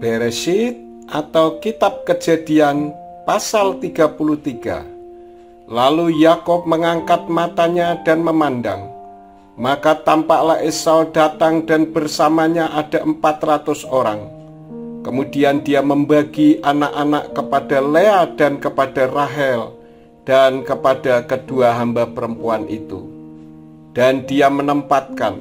Bereshit atau Kitab Kejadian pasal 33. Lalu Yakub mengangkat matanya dan memandang. Maka tampaklah Esau datang dan bersamanya ada 400 orang. Kemudian dia membagi anak-anak kepada Lea dan kepada Rahel dan kepada kedua hamba perempuan itu. Dan dia menempatkan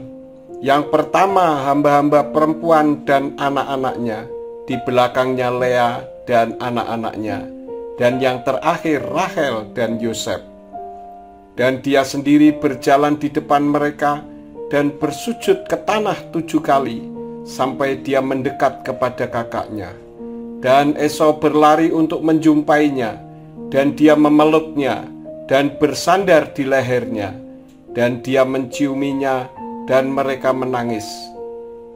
yang pertama hamba-hamba perempuan dan anak-anaknya, di belakangnya Lea dan anak-anaknya, dan yang terakhir Rahel dan Yosef. Dan dia sendiri berjalan di depan mereka dan bersujud ke tanah 7 kali, sampai dia mendekat kepada kakaknya. Dan Esau berlari untuk menjumpainya, dan dia memeluknya dan bersandar di lehernya, dan dia menciuminya, dan mereka menangis.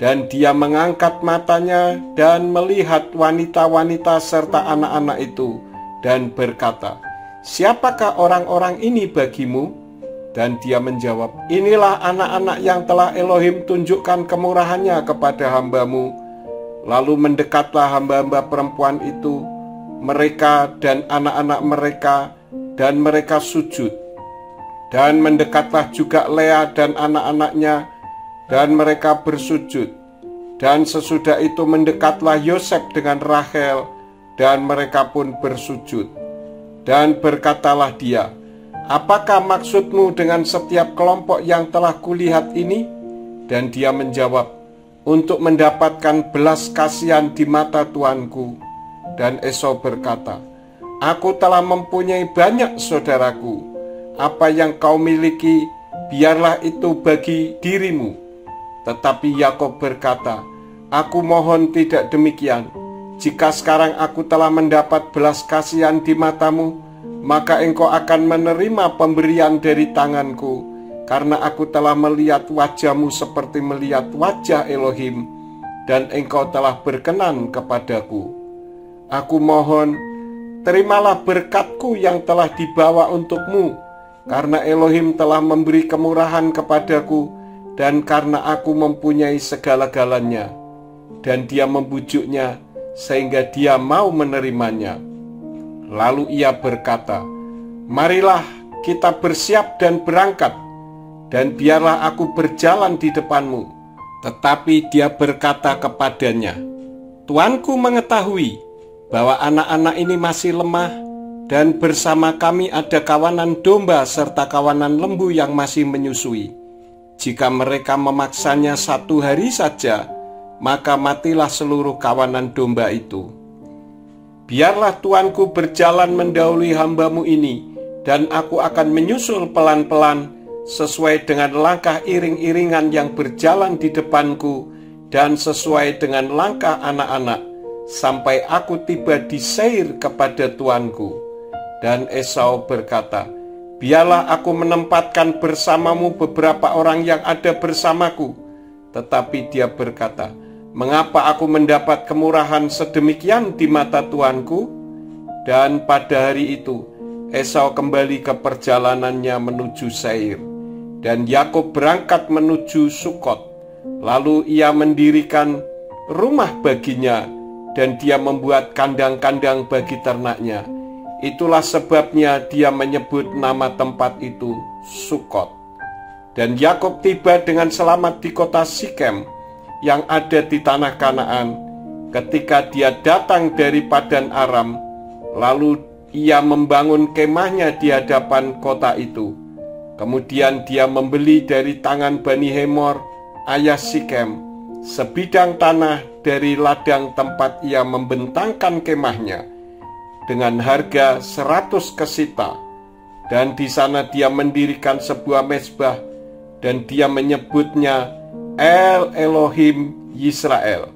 Dan dia mengangkat matanya dan melihat wanita-wanita serta anak-anak itu, dan berkata, "Siapakah orang-orang ini bagimu?" Dan dia menjawab, "Inilah anak-anak yang telah Elohim tunjukkan kemurahannya kepada hambamu." Lalu mendekatlah hamba-hamba perempuan itu, mereka dan anak-anak mereka, dan mereka sujud. Dan mendekatlah juga Lea dan anak-anaknya, dan mereka bersujud. Dan sesudah itu mendekatlah Yosef dengan Rahel, dan mereka pun bersujud. Dan berkatalah dia, "Apakah maksudmu dengan setiap kelompok yang telah kulihat ini?" Dan dia menjawab, "Untuk mendapatkan belas kasihan di mata tuanku." Dan Esau berkata, "Aku telah mempunyai banyak saudaraku. Apa yang kau miliki, biarlah itu bagi dirimu." Tetapi Yakub berkata, "Aku mohon tidak demikian. Jika sekarang aku telah mendapat belas kasihan di matamu, maka engkau akan menerima pemberian dari tanganku, karena aku telah melihat wajahmu seperti melihat wajah Elohim, dan engkau telah berkenan kepadaku. Aku mohon, terimalah berkatku yang telah dibawa untukmu, karena Elohim telah memberi kemurahan kepadaku, dan karena aku mempunyai segala-galanya." Dan dia membujuknya sehingga dia mau menerimanya. Lalu ia berkata, "Marilah kita bersiap dan berangkat, dan biarlah aku berjalan di depanmu." Tetapi dia berkata kepadanya, "Tuanku mengetahui bahwa anak-anak ini masih lemah, dan bersama kami ada kawanan domba serta kawanan lembu yang masih menyusui. Jika mereka memaksanya 1 hari saja, maka matilah seluruh kawanan domba itu. Biarlah tuanku berjalan mendahului hambamu ini, dan aku akan menyusul pelan-pelan sesuai dengan langkah iring-iringan yang berjalan di depanku, dan sesuai dengan langkah anak-anak, sampai aku tiba di Seir kepada tuanku." Dan Esau berkata, "Biarlah aku menempatkan bersamamu beberapa orang yang ada bersamaku." Tetapi dia berkata, "Mengapa aku mendapat kemurahan sedemikian di mata tuanku?" Dan pada hari itu Esau kembali ke perjalanannya menuju Seir, dan Yakub berangkat menuju Sukot. Lalu ia mendirikan rumah baginya, dan dia membuat kandang-kandang bagi ternaknya. Itulah sebabnya dia menyebut nama tempat itu Sukot. Dan Yakub tiba dengan selamat di kota Sikem yang ada di tanah Kanaan, ketika dia datang dari Padan Aram. Lalu ia membangun kemahnya di hadapan kota itu. Kemudian dia membeli dari tangan Bani Hemor, ayah Sikem, sebidang tanah dari ladang tempat ia membentangkan kemahnya, dengan harga 100 kesita. Dan di sana dia mendirikan sebuah mezbah, dan dia menyebutnya El Elohim Yisrael.